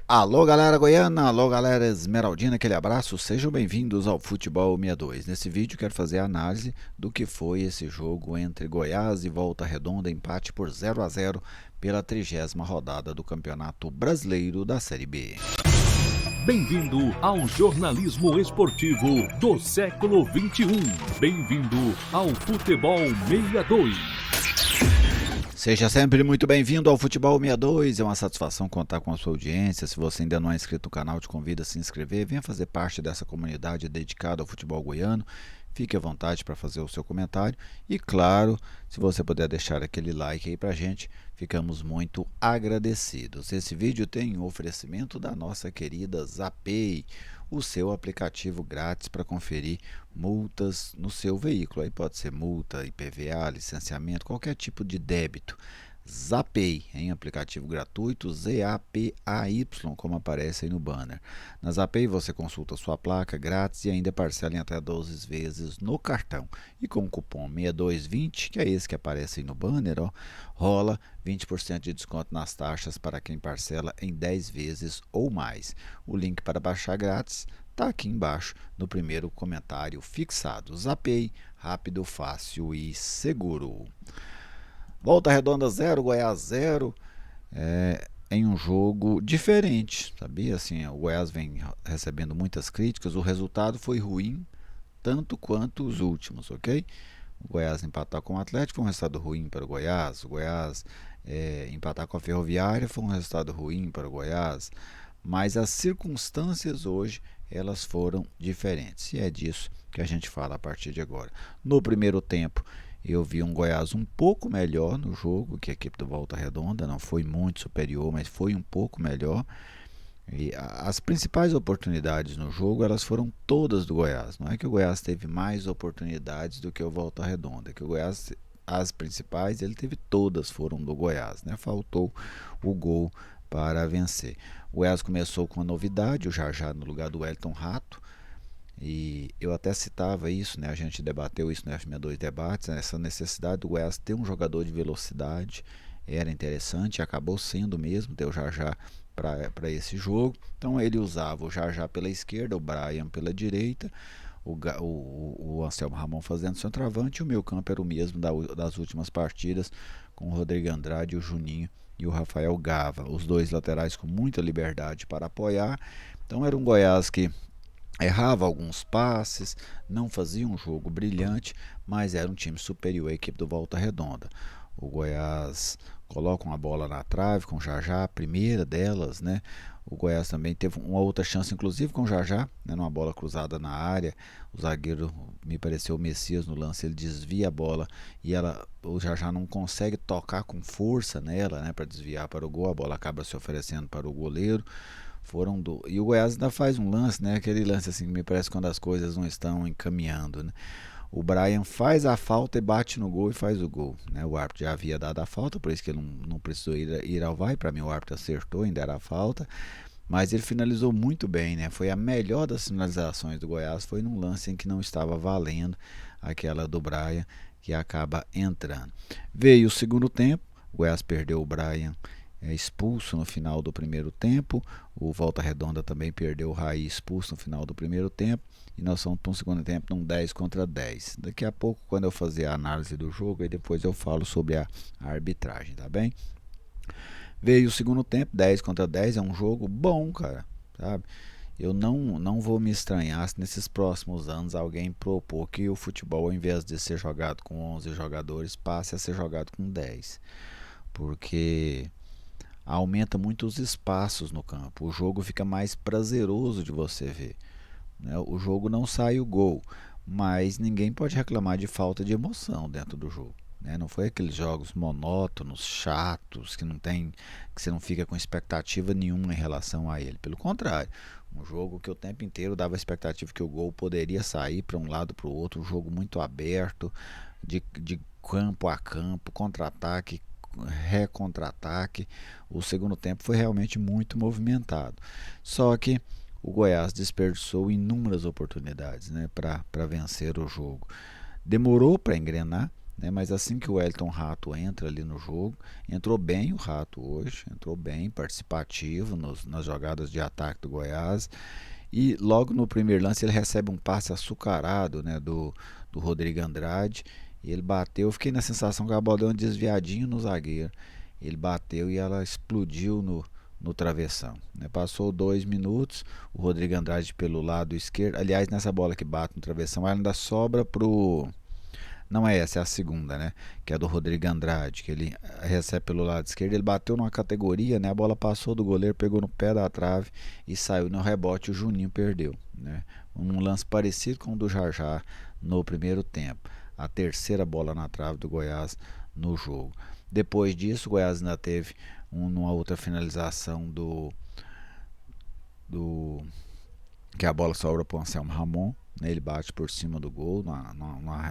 Alô galera goiana, alô galera esmeraldina, aquele abraço, sejam bem-vindos ao Futebol 62. Nesse vídeo quero fazer a análise do que foi esse jogo entre Goiás e Volta Redonda, empate por 0-0 pela 30ª rodada do Campeonato Brasileiro da Série B. Bem-vindo ao jornalismo esportivo do século XXI. Bem-vindo ao Futebol 62. Seja sempre muito bem-vindo ao Futebol 62, é uma satisfação contar com a sua audiência. Se você ainda não é inscrito no canal, te convido a se inscrever, venha fazer parte dessa comunidade dedicada ao futebol goiano. Fique à vontade para fazer o seu comentário e, claro, se você puder deixar aquele like aí pra gente, ficamos muito agradecidos. Esse vídeo tem um oferecimento da nossa querida Zapay, o seu aplicativo grátis para conferir multas no seu veículo. Aí pode ser multa, IPVA, licenciamento, qualquer tipo de débito. Zapay, em aplicativo gratuito, ZAPAY, como aparece aí no banner. Na Zapay você consulta sua placa grátis e ainda parcela em até 12 vezes no cartão. E com o cupom 6220, que é esse que aparece aí no banner, ó, rola 20% de desconto nas taxas para quem parcela em 10 vezes ou mais. O link para baixar grátis está aqui embaixo no primeiro comentário fixado. Zapay, rápido, fácil e seguro. Volta Redonda 0, Goiás 0, em um jogo diferente, sabia? Assim, o Goiás vem recebendo muitas críticas, o resultado foi ruim, tanto quanto os últimos, ok? O Goiás empatar com o Atlético foi um resultado ruim para o Goiás empatar com a Ferroviária foi um resultado ruim para o Goiás, mas as circunstâncias hoje elas foram diferentes e é disso que a gente fala a partir de agora. No primeiro tempo eu vi um Goiás um pouco melhor no jogo que a equipe do Volta Redonda, não foi muito superior, mas foi um pouco melhor. E as principais oportunidades no jogo elas foram todas do Goiás. Não é que o Goiás teve mais oportunidades do que o Volta Redonda, é que o Goiás, as principais, ele teve todas, foram do Goiás, né? Faltou o gol para vencer. O Goiás começou com uma novidade, o Jajá no lugar do Wellington Rato. E eu até citava isso, né? A gente debateu isso no F62 Debates, né? Essa necessidade do Goiás ter um jogador de velocidade era interessante, acabou sendo mesmo, deu Jajá para esse jogo. Então ele usava o Jajá pela esquerda, o Brian pela direita, o Anselmo Ramon fazendo centroavante, e o meio campo era o mesmo das últimas partidas, com o Rodrigo Andrade, o Juninho e o Rafael Gava, os dois laterais com muita liberdade para apoiar. Então era um Goiás que errava alguns passes, não fazia um jogo brilhante, mas era um time superior à equipe do Volta Redonda. O Goiás coloca uma bola na trave com o Jajá, a primeira delas, né? O Goiás também teve uma outra chance, inclusive com o Jajá, né? Numa bola cruzada na área. O zagueiro, me pareceu o Messias no lance, ele desvia a bola e o Jajá não consegue tocar com força nela, né? Para desviar para o gol, a bola acaba se oferecendo para o goleiro. E o Goiás ainda faz um lance, né? Aquele lance assim que me parece quando as coisas não estão encaminhando, né? O Brian faz a falta e bate no gol e faz o gol, né? O árbitro já havia dado a falta, por isso que ele não precisou ir ao VAR. Para mim o árbitro acertou, ainda era a falta, mas ele finalizou muito bem, né? Foi a melhor das finalizações do Goiás, foi num lance em que não estava valendo aquela do Brian, que acaba entrando. Veio o segundo tempo, o Goiás perdeu o Brian expulso no final do primeiro tempo. O Volta Redonda também perdeu o Raí expulso no final do primeiro tempo. E nós vamos para um segundo tempo num 10 contra 10. Daqui a pouco, quando eu fazer a análise do jogo, aí depois eu falo sobre a arbitragem, tá bem? Veio o segundo tempo, 10 contra 10, é um jogo bom, cara, sabe? Eu não vou me estranhar se nesses próximos anos alguém propor que o futebol, ao invés de ser jogado com 11 jogadores, passe a ser jogado com 10. Porque aumenta muito os espaços no campo, o jogo fica mais prazeroso de você ver, né? O jogo não sai o gol, mas ninguém pode reclamar de falta de emoção dentro do jogo, né? Não foi aqueles jogos monótonos, chatos, que você não fica com expectativa nenhuma em relação a ele. Pelo contrário, um jogo que o tempo inteiro dava a expectativa que o gol poderia sair para um lado para o outro, um jogo muito aberto, de campo a campo, contra-ataque, recontra-ataque. O segundo tempo foi realmente muito movimentado. Só que o Goiás desperdiçou inúmeras oportunidades, né, para vencer o jogo. Demorou para engrenar, né? Mas assim que o Wellington Rato entra ali no jogo, entrou bem o Rato hoje, entrou bem, participativo nas jogadas de ataque do Goiás. E logo no primeiro lance ele recebe um passe açucarado, né, do Rodrigo Andrade. E ele bateu, eu fiquei na sensação que a bola deu um desviadinho no zagueiro. Ele bateu e ela explodiu no travessão, né? Passou 2 minutos, o Rodrigo Andrade pelo lado esquerdo. Aliás, nessa bola que bate no travessão, ela ainda sobra pro... Não é essa, é a segunda, né? Que é do Rodrigo Andrade, que ele recebe pelo lado esquerdo. Ele bateu numa categoria, né? A bola passou do goleiro, pegou no pé da trave e saiu no rebote. O Juninho perdeu, né? Um lance parecido com o do Jarjá no primeiro tempo. A terceira bola na trave do Goiás no jogo. Depois disso, o Goiás ainda teve uma outra finalização que a bola sobra para o Anselmo Ramon, né? Ele bate por cima do gol,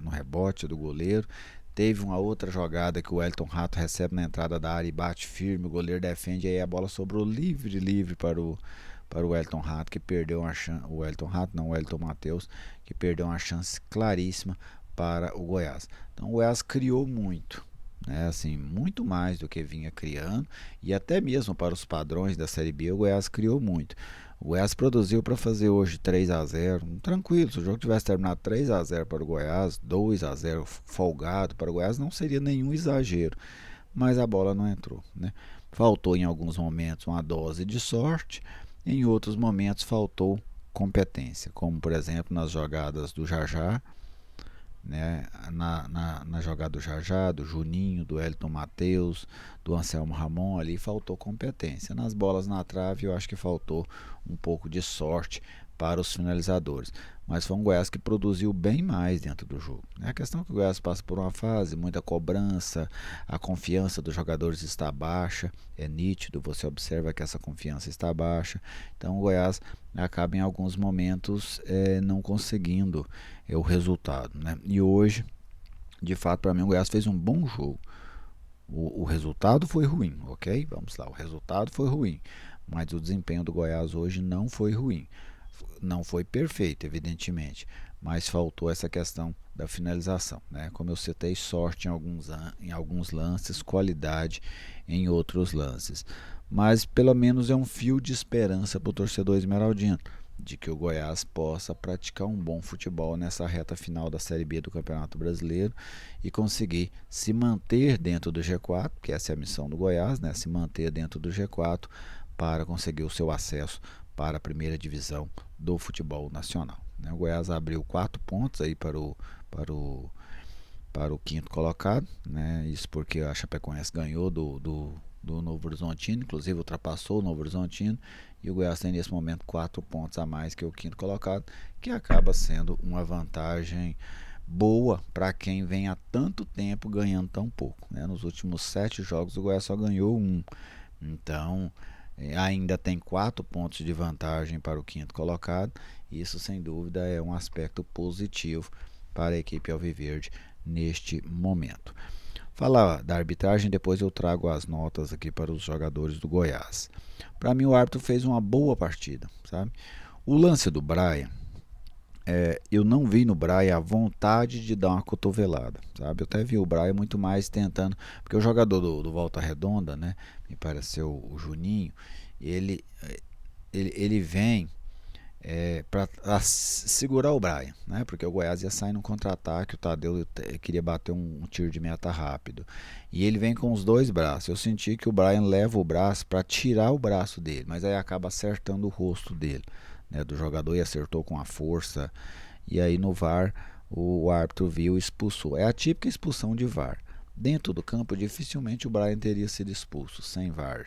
no rebote do goleiro. Teve uma outra jogada que o Wellington Rato recebe na entrada da área e bate firme, o goleiro defende, e aí a bola sobrou livre para o Wellington Rato, que perdeu uma chance. O Wellington Matheus, que perdeu uma chance claríssima para o Goiás. Então o Goiás criou muito, né? Assim, muito mais do que vinha criando, e até mesmo para os padrões da Série B o Goiás criou muito. O Goiás produziu para fazer hoje 3-0, tranquilo. Se o jogo tivesse terminado 3-0 para o Goiás, 2-0 folgado para o Goiás, não seria nenhum exagero, mas a bola não entrou, né? Faltou em alguns momentos uma dose de sorte, em outros momentos faltou competência, como por exemplo nas jogadas do Jarjá, né? Na jogada do Jarjá, do Juninho, do Wellington Matheus, do Anselmo Ramon, ali faltou competência. Nas bolas na trave eu acho que faltou um pouco de sorte para os finalizadores, mas foi um Goiás que produziu bem mais dentro do jogo. A questão é que o Goiás passa por uma fase, muita cobrança, a confiança dos jogadores está baixa, é nítido, você observa que essa confiança está baixa, então o Goiás acaba em alguns momentos não conseguindo o resultado, né? E hoje, de fato, para mim o Goiás fez um bom jogo. O resultado foi ruim, ok? Vamos lá, o resultado foi ruim, mas o desempenho do Goiás hoje não foi ruim. Não foi perfeito, evidentemente, mas faltou essa questão da finalização, né? Como eu citei, sorte em alguns lances, qualidade em outros lances. Mas pelo menos é um fio de esperança para o torcedor esmeraldino, de que o Goiás possa praticar um bom futebol nessa reta final da Série B do Campeonato Brasileiro e conseguir se manter dentro do G4, que essa é a missão do Goiás, né? Se manter dentro do G4 para conseguir o seu acesso para a primeira divisão do futebol nacional, né? O Goiás abriu 4 pontos aí para o quinto colocado, né? Isso porque a Chapecoense ganhou do Novo Horizontino, inclusive ultrapassou o Novo Horizontino, e o Goiás tem nesse momento 4 pontos a mais que o quinto colocado, que acaba sendo uma vantagem boa para quem vem há tanto tempo ganhando tão pouco, né? Nos últimos 7 jogos o Goiás só ganhou 1, então ainda tem 4 pontos de vantagem para o quinto colocado. Isso sem dúvida é um aspecto positivo para a equipe alviverde neste momento. Falar da arbitragem, depois eu trago as notas aqui para os jogadores do Goiás. Para mim o árbitro fez uma boa partida, sabe? O lance do Brian, eu não vi no Brian a vontade de dar uma cotovelada, sabe? Eu até vi o Brian muito mais tentando, porque o jogador do Volta Redonda, né, me pareceu o Juninho, ele vem para segurar o Brian, né? Porque o Goiás ia sair no contra-ataque, o Tadeu queria bater um tiro de meta rápido, e ele vem com os 2 braços. Eu senti que o Brian leva o braço para tirar o braço dele, mas aí acaba acertando o rosto dele, né, do jogador, e acertou com a força, e aí no VAR o árbitro viu e expulsou. É a típica expulsão de VAR. Dentro do campo dificilmente o Brian teria sido expulso sem VAR.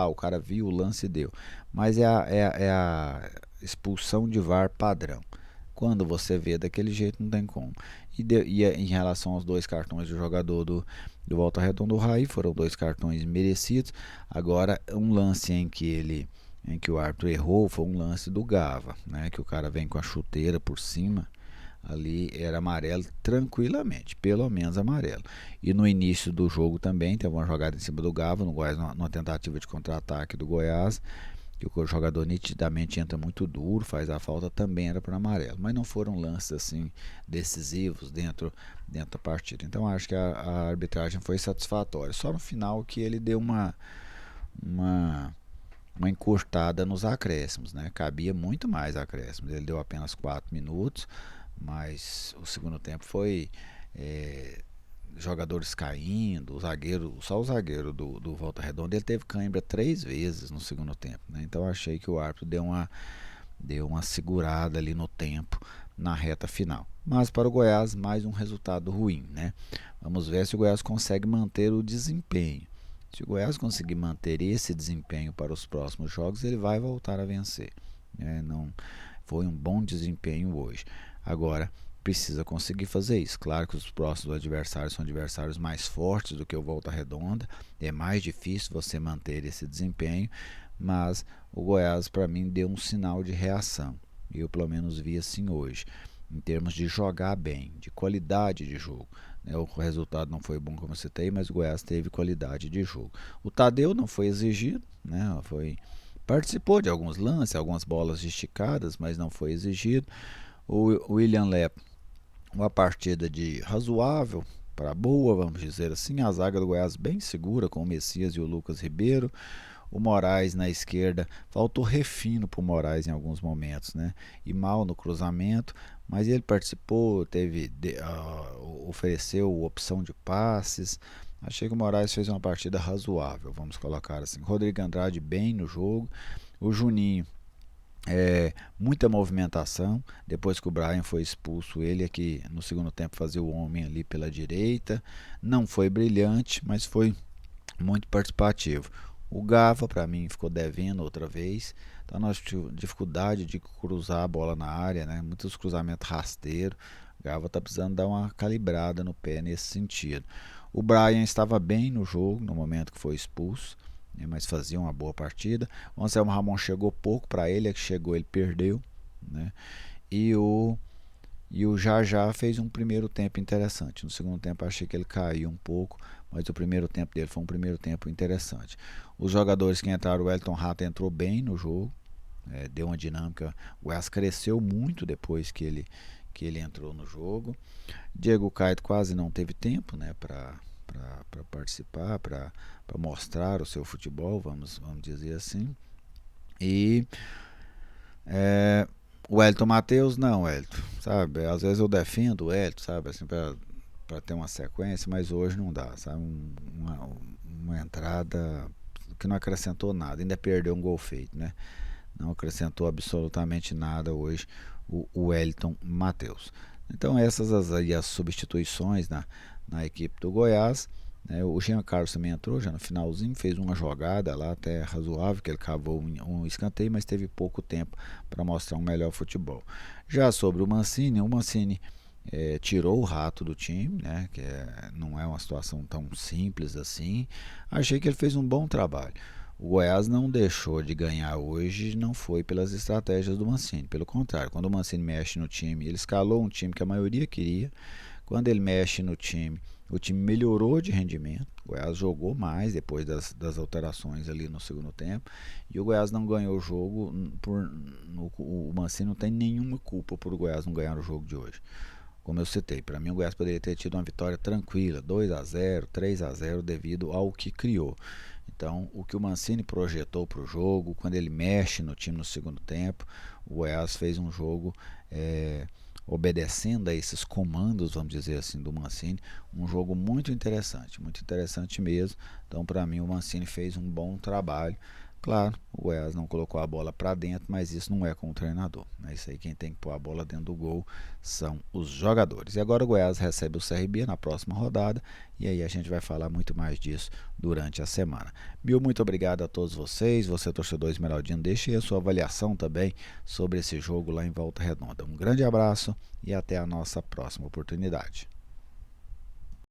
O cara viu o lance e deu, mas é a expulsão de VAR padrão. Quando você vê daquele jeito não tem como. E em relação aos 2 cartões do jogador do Volta Redonda, do Raí, foram 2 cartões merecidos. Agora um lance em que o árbitro errou foi um lance do Gava, né, que o cara vem com a chuteira por cima, ali era amarelo tranquilamente, pelo menos amarelo. E no início do jogo também teve uma jogada em cima do Gava, no Goiás, numa tentativa de contra-ataque do Goiás, que o jogador nitidamente entra muito duro, faz a falta, também era para amarelo. Mas não foram lances assim decisivos dentro da partida. Então acho que a arbitragem foi satisfatória. Só no final que ele deu uma encurtada nos acréscimos, né? Cabia muito mais acréscimos. Ele deu apenas 4 minutos, mas o segundo tempo foi jogadores caindo, só o zagueiro do Volta Redonda ele teve cãibra 3 vezes no segundo tempo, né? Então achei que o árbitro deu uma segurada ali no tempo na reta final. Mas para o Goiás, mais um resultado ruim, né? Vamos ver se o Goiás consegue manter o desempenho. Se o Goiás conseguir manter esse desempenho para os próximos jogos, ele vai voltar a vencer, né? Não foi um bom desempenho hoje. Agora precisa conseguir fazer isso. Claro que os próximos adversários são adversários mais fortes do que o Volta Redonda. É mais difícil você manter esse desempenho, mas o Goiás, para mim, deu um sinal de reação. Eu, pelo menos, vi assim hoje, em termos de jogar bem, de qualidade de jogo. O resultado não foi bom, como eu citei, mas o Goiás teve qualidade de jogo. O Tadeu não foi exigido, né? Participou de alguns lances, algumas bolas esticadas, mas não foi exigido. O William Lepo, uma partida de razoável para boa, vamos dizer assim. A zaga do Goiás bem segura, com o Messias e o Lucas Ribeiro. O Moraes na esquerda, faltou refino para o Moraes em alguns momentos, né? E mal no cruzamento, mas ele participou, ofereceu opção de passes. Achei que o Moraes fez uma partida razoável, vamos colocar assim. Rodrigo Andrade bem no jogo. O Juninho, muita movimentação. Depois que o Brian foi expulso, ele aqui no segundo tempo fazia o homem ali pela direita. Não foi brilhante, mas foi muito participativo. O Gava, para mim, ficou devendo outra vez. Então nós tivemos dificuldade de cruzar a bola na área, né? Muitos cruzamentos rasteiros. O Gava está precisando dar uma calibrada no pé nesse sentido. O Brian estava bem no jogo no momento que foi expulso, né? Mas fazia uma boa partida. O Anselmo Ramon chegou pouco para ele, que chegou ele perdeu, né? E o Jajá fez um primeiro tempo interessante. No segundo tempo achei que ele caiu um pouco, mas o primeiro tempo dele foi um primeiro tempo interessante. Os jogadores que entraram, o Elton Rato entrou bem no jogo, deu uma dinâmica. O Goiás cresceu muito depois que ele entrou no jogo. Diego Caetano quase não teve tempo, né, para participar, para mostrar o seu futebol, vamos dizer assim. E o Wellington Matheus, não, Wellington, sabe? Às vezes eu defendo o Wellington, sabe? Assim, para ter uma sequência, mas hoje não dá, sabe? Uma entrada que não acrescentou nada, ainda perdeu um gol feito, né? Não acrescentou absolutamente nada hoje o Wellington Matheus. Então essas as substituições na equipe do Goiás, né? O Jean Carlos também entrou já no finalzinho, fez uma jogada lá até razoável, que ele cavou um escanteio, mas teve pouco tempo para mostrar um melhor futebol. Já sobre o Mancini tirou o Rato do time, né? Que não é uma situação tão simples assim. Achei que ele fez um bom trabalho. O Goiás não deixou de ganhar hoje, não foi pelas estratégias do Mancini, pelo contrário, quando o Mancini mexe no time, ele escalou um time que a maioria queria. Quando ele mexe no time, o time melhorou de rendimento. O Goiás jogou mais depois das alterações ali no segundo tempo. E o Goiás não ganhou o jogo. O Mancini não tem nenhuma culpa por o Goiás não ganhar o jogo de hoje. Como eu citei, para mim o Goiás poderia ter tido uma vitória tranquila, 2-0, 3-0, devido ao que criou. Então, o que o Mancini projetou para o jogo, quando ele mexe no time no segundo tempo, o Goiás fez um jogo obedecendo a esses comandos, vamos dizer assim, do Mancini, um jogo muito interessante mesmo. Então, para mim, o Mancini fez um bom trabalho. Claro, o Goiás não colocou a bola para dentro, mas isso não é com o treinador, né? Isso aí, quem tem que pôr a bola dentro do gol são os jogadores. E agora o Goiás recebe o CRB na próxima rodada, e aí a gente vai falar muito mais disso durante a semana. Muito obrigado a todos vocês, você torcedor esmeraldino, deixe aí a sua avaliação também sobre esse jogo lá em Volta Redonda. Um grande abraço e até a nossa próxima oportunidade.